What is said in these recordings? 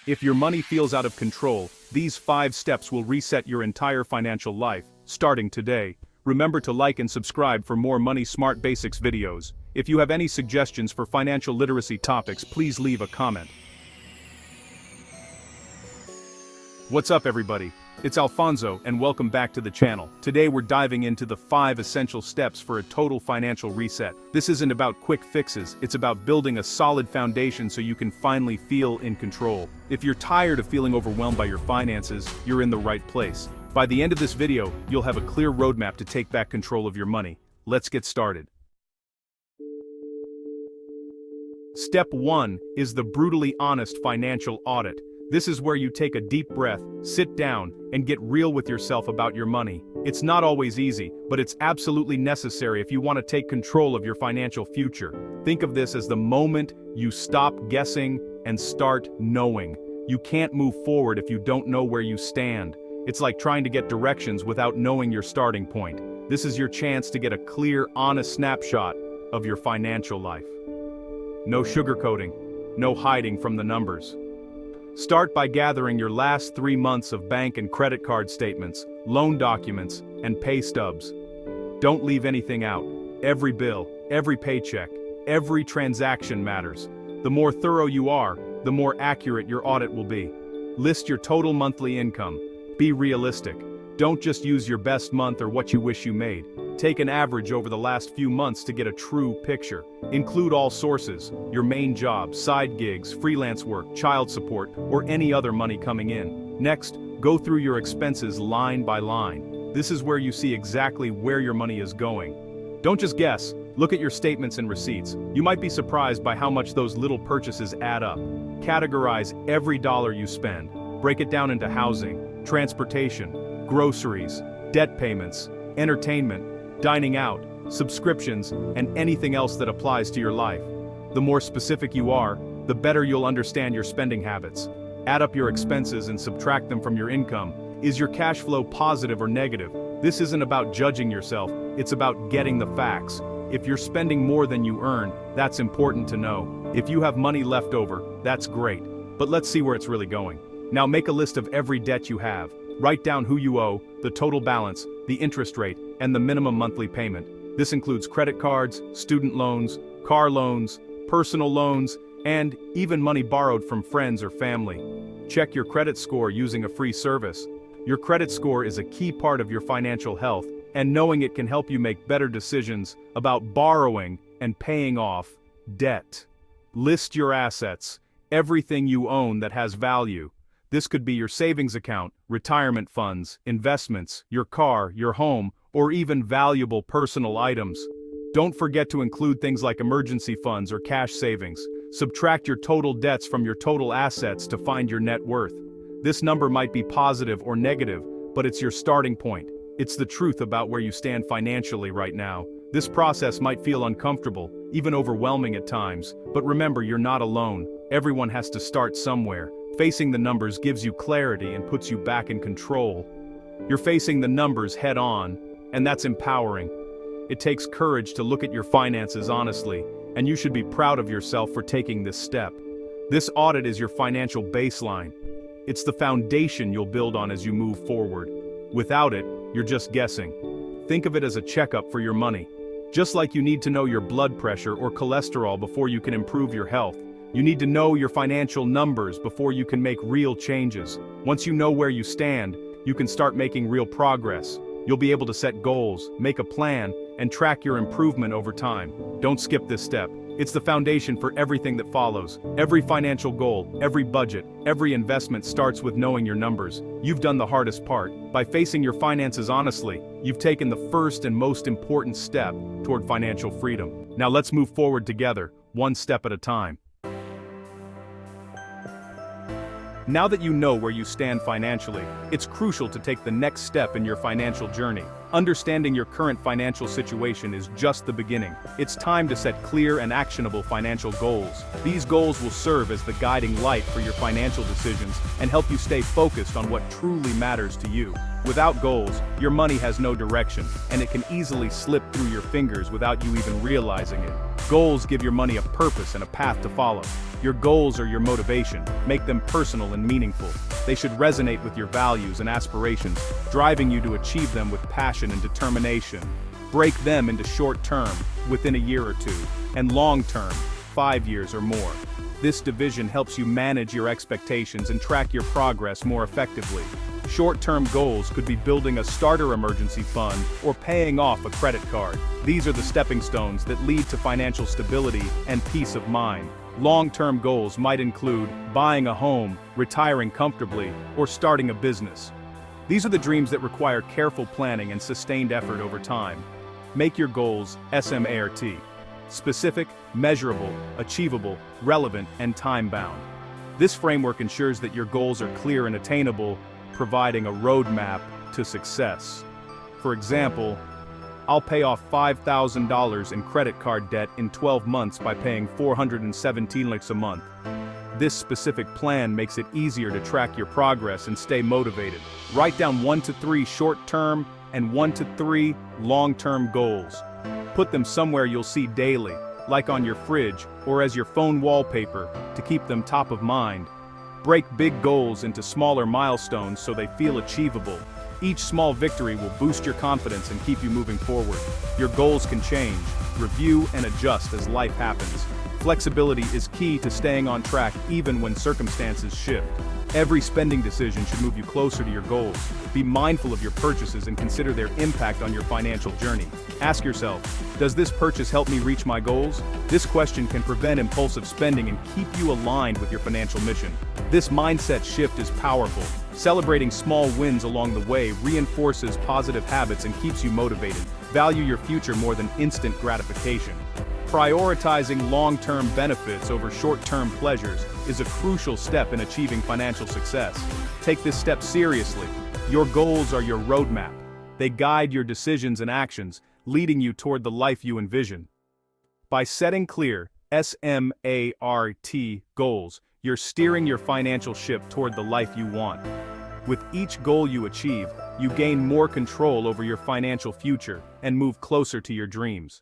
If your money feels out of control, these 5 steps will reset your entire financial life, starting today. Remember to like and subscribe for more Money Smart Basics videos. If you have any suggestions for financial literacy topics, please leave a comment. What's up, everybody? It's Alfonso, and welcome back to the channel. Today we're diving into the 5 essential steps for a total financial reset. This isn't about quick fixes, it's about building a solid foundation so you can finally feel in control. If you're tired of feeling overwhelmed by your finances, you're in the right place. By the end of this video, you'll have a clear roadmap to take back control of your money. Let's get started. Step 1 is the brutally honest financial audit. This is where you take a deep breath, sit down, and get real with yourself about your money. It's not always easy, but it's absolutely necessary if you want to take control of your financial future. Think of this as the moment you stop guessing and start knowing. You can't move forward if you don't know where you stand. It's like trying to get directions without knowing your starting point. This is your chance to get a clear, honest snapshot of your financial life. No sugarcoating, no hiding from the numbers. Start by gathering your last 3 months of bank and credit card statements, loan documents, and pay stubs. Don't leave anything out. Every bill, every paycheck, every transaction matters. The more thorough you are, the more accurate your audit will be. List your total monthly income. Be realistic. Don't just use your best month or what you wish you made. Take an average over the last few months to get a true picture. Include all sources, your main job, side gigs, freelance work, child support, or any other money coming in. Next, go through your expenses line by line. This is where you see exactly where your money is going. Don't just guess, look at your statements and receipts. You might be surprised by how much those little purchases add up. Categorize every dollar you spend. Break it down into housing, transportation, groceries, debt payments, entertainment, dining out, subscriptions, and anything else that applies to your life. The more specific you are, the better you'll understand your spending habits. Add up your expenses and subtract them from your income. Is your cash flow positive or negative? This isn't about judging yourself, it's about getting the facts. If you're spending more than you earn, that's important to know. If you have money left over, that's great. But let's see where it's really going. Now make a list of every debt you have. Write down who you owe, the total balance, the interest rate, and the minimum monthly payment. This includes credit cards, student loans, car loans, personal loans, and even money borrowed from friends or family. Check your credit score using a free service. Your credit score is a key part of your financial health, and knowing it can help you make better decisions about borrowing and paying off debt. List your assets, everything you own that has value. This could be your savings account, retirement funds, investments, your car, your home, or even valuable personal items. Don't forget to include things like emergency funds or cash savings. Subtract your total debts from your total assets to find your net worth. This number might be positive or negative, but it's your starting point. It's the truth about where you stand financially right now. This process might feel uncomfortable, even overwhelming at times, but remember, you're not alone. Everyone has to start somewhere. Facing the numbers gives you clarity and puts you back in control. You're facing the numbers head on, and that's empowering. It takes courage to look at your finances honestly, and you should be proud of yourself for taking this step. This audit is your financial baseline. It's the foundation you'll build on as you move forward. Without it, you're just guessing. Think of it as a checkup for your money. Just like you need to know your blood pressure or cholesterol before you can improve your health, you need to know your financial numbers before you can make real changes. Once you know where you stand, you can start making real progress. You'll be able to set goals, make a plan, and track your improvement over time. Don't skip this step. It's the foundation for everything that follows. Every financial goal, every budget, every investment starts with knowing your numbers. You've done the hardest part. By facing your finances honestly, you've taken the first and most important step toward financial freedom. Now let's move forward together, one step at a time. Now that you know where you stand financially, it's crucial to take the next step in your financial journey. Understanding your current financial situation is just the beginning. It's time to set clear and actionable financial goals. These goals will serve as the guiding light for your financial decisions and help you stay focused on what truly matters to you. Without goals, your money has no direction, and it can easily slip through your fingers without you even realizing it. Goals give your money a purpose and a path to follow. Your goals are your motivation. Make them personal and meaningful. They should resonate with your values and aspirations, driving you to achieve them with passion and determination. Break them into short-term, within a year or two, and long-term, 5 years or more. This division helps you manage your expectations and track your progress more effectively. Short-term goals could be building a starter emergency fund or paying off a credit card. These are the stepping stones that lead to financial stability and peace of mind. Long-term goals might include buying a home, retiring comfortably, or starting a business. These are the dreams that require careful planning and sustained effort over time. Make your goals SMART. Specific, measurable, achievable, relevant, and time-bound. This framework ensures that your goals are clear and attainable, providing a roadmap to success. For example, I'll pay off $5,000 in credit card debt in 12 months by paying $417 a month. This specific plan makes it easier to track your progress and stay motivated. Write down 1 to 3 short-term and 1 to 3 long-term goals. Put them somewhere you'll see daily, like on your fridge or as your phone wallpaper, to keep them top of mind. Break big goals into smaller milestones so they feel achievable. Each small victory will boost your confidence and keep you moving forward. Your goals can change, review, and adjust as life happens. Flexibility is key to staying on track even when circumstances shift. Every spending decision should move you closer to your goals. Be mindful of your purchases and consider their impact on your financial journey. Ask yourself, does this purchase help me reach my goals? This question can prevent impulsive spending and keep you aligned with your financial mission. This mindset shift is powerful. Celebrating small wins along the way reinforces positive habits and keeps you motivated. Value your future more than instant gratification. Prioritizing long-term benefits over short-term pleasures is a crucial step in achieving financial success. Take this step seriously. Your goals are your roadmap. They guide your decisions and actions, leading you toward the life you envision. By setting clear, SMART goals, you're steering your financial ship toward the life you want. With each goal you achieve, you gain more control over your financial future and move closer to your dreams.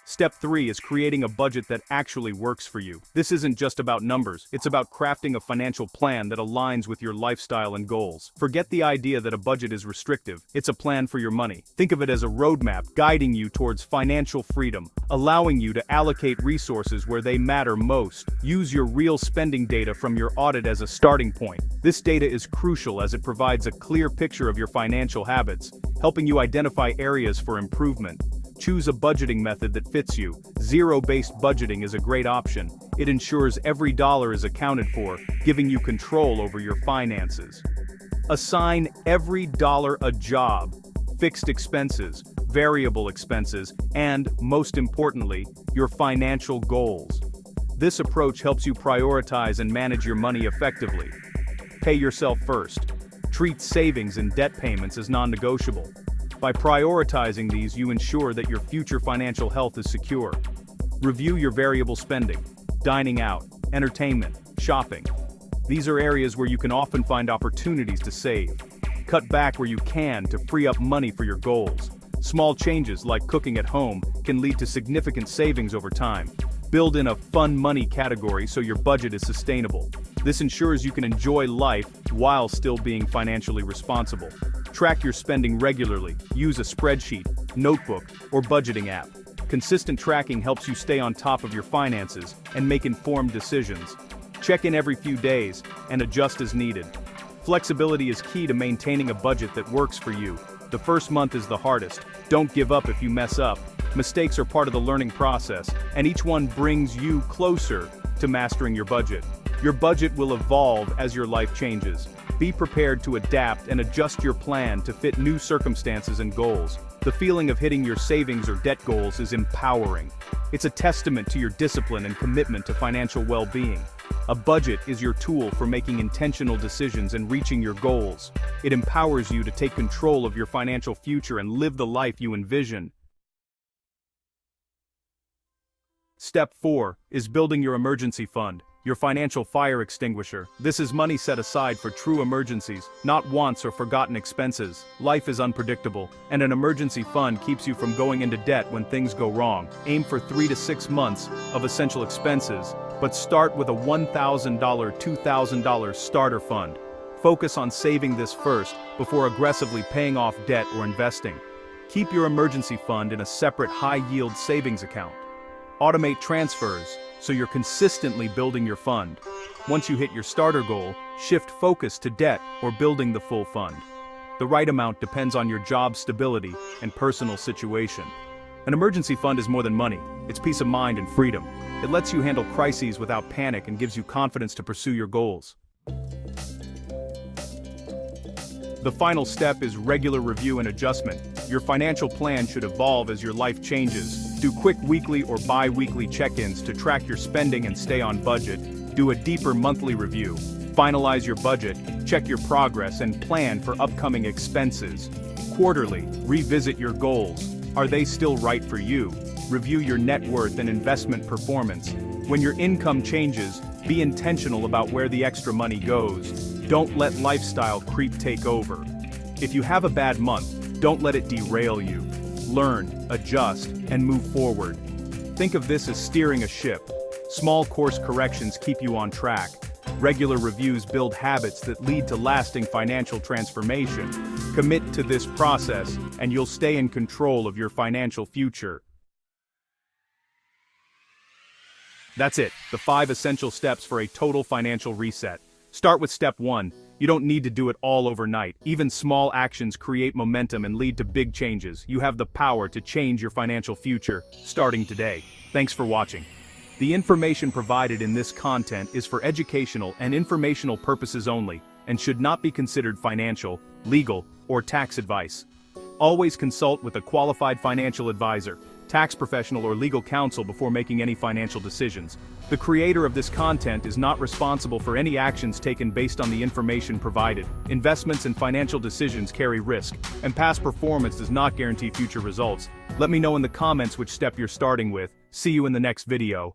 Step 3 is creating a budget that actually works for you. This isn't just about numbers, it's about crafting a financial plan that aligns with your lifestyle and goals. Forget the idea that a budget is restrictive. It's a plan for your money. Think of it as a roadmap guiding you towards financial freedom, allowing you to allocate resources where they matter most. Use your real spending data from your audit as a starting point. This data is crucial as it provides a clear picture of your financial habits, helping you identify areas for improvement. Choose a budgeting method that fits you. Zero-based budgeting is a great option. It ensures every dollar is accounted for, giving you control over your finances. Assign every dollar a job, fixed expenses, variable expenses, and, most importantly, your financial goals. This approach helps you prioritize and manage your money effectively. Pay yourself first. Treat savings and debt payments as non-negotiable. By prioritizing these, you ensure that your future financial health is secure. Review your variable spending, dining out, entertainment, shopping. These are areas where you can often find opportunities to save. Cut back where you can to free up money for your goals. Small changes like cooking at home can lead to significant savings over time. Build in a fun money category so your budget is sustainable. This ensures you can enjoy life while still being financially responsible. Track your spending regularly. Use a spreadsheet, notebook, or budgeting app. Consistent tracking helps you stay on top of your finances and make informed decisions. Check in every few days and adjust as needed. Flexibility is key to maintaining a budget that works for you. The first month is the hardest. Don't give up if you mess up. Mistakes are part of the learning process, and each one brings you closer to mastering your budget. Your budget will evolve as your life changes. Be prepared to adapt and adjust your plan to fit new circumstances and goals. The feeling of hitting your savings or debt goals is empowering. It's a testament to your discipline and commitment to financial well-being. A budget is your tool for making intentional decisions and reaching your goals. It empowers you to take control of your financial future and live the life you envision. Step 4 is building your emergency fund, your financial fire extinguisher. This is money set aside for true emergencies, not wants or forgotten expenses. Life is unpredictable, and an emergency fund keeps you from going into debt when things go wrong. Aim for 3 to 6 months of essential expenses, but start with a $1,000, $2,000 starter fund. Focus on saving this first before aggressively paying off debt or investing. Keep your emergency fund in a separate high-yield savings account. Automate transfers, so you're consistently building your fund. Once you hit your starter goal, shift focus to debt or building the full fund. The right amount depends on your job stability and personal situation. An emergency fund is more than money, it's peace of mind and freedom. It lets you handle crises without panic and gives you confidence to pursue your goals. The final step is regular review and adjustment. Your financial plan should evolve as your life changes. Do quick weekly or bi-weekly check-ins to track your spending and stay on budget. Do a deeper monthly review. Finalize your budget, check your progress, and plan for upcoming expenses. Quarterly, revisit your goals. Are they still right for you? Review your net worth and investment performance. When your income changes, be intentional about where the extra money goes. Don't let lifestyle creep take over. If you have a bad month, don't let it derail you. Learn, adjust, and move forward. Think of this as steering a ship. Small course corrections keep you on track. Regular reviews build habits that lead to lasting financial transformation. Commit to this process, and you'll stay in control of your financial future. That's it, the 5 essential steps for a total financial reset. Start with step 1. You don't need to do it all overnight. Even small actions create momentum and lead to big changes. You have the power to change your financial future, starting today. Thanks for watching. The information provided in this content is for educational and informational purposes only, and should not be considered financial, legal, or tax advice. Always consult with a qualified financial advisor, tax professional, or legal counsel before making any financial decisions. The creator of this content is not responsible for any actions taken based on the information provided. Investments and financial decisions carry risk, and past performance does not guarantee future results. Let me know in the comments which step you're starting with. See you in the next video.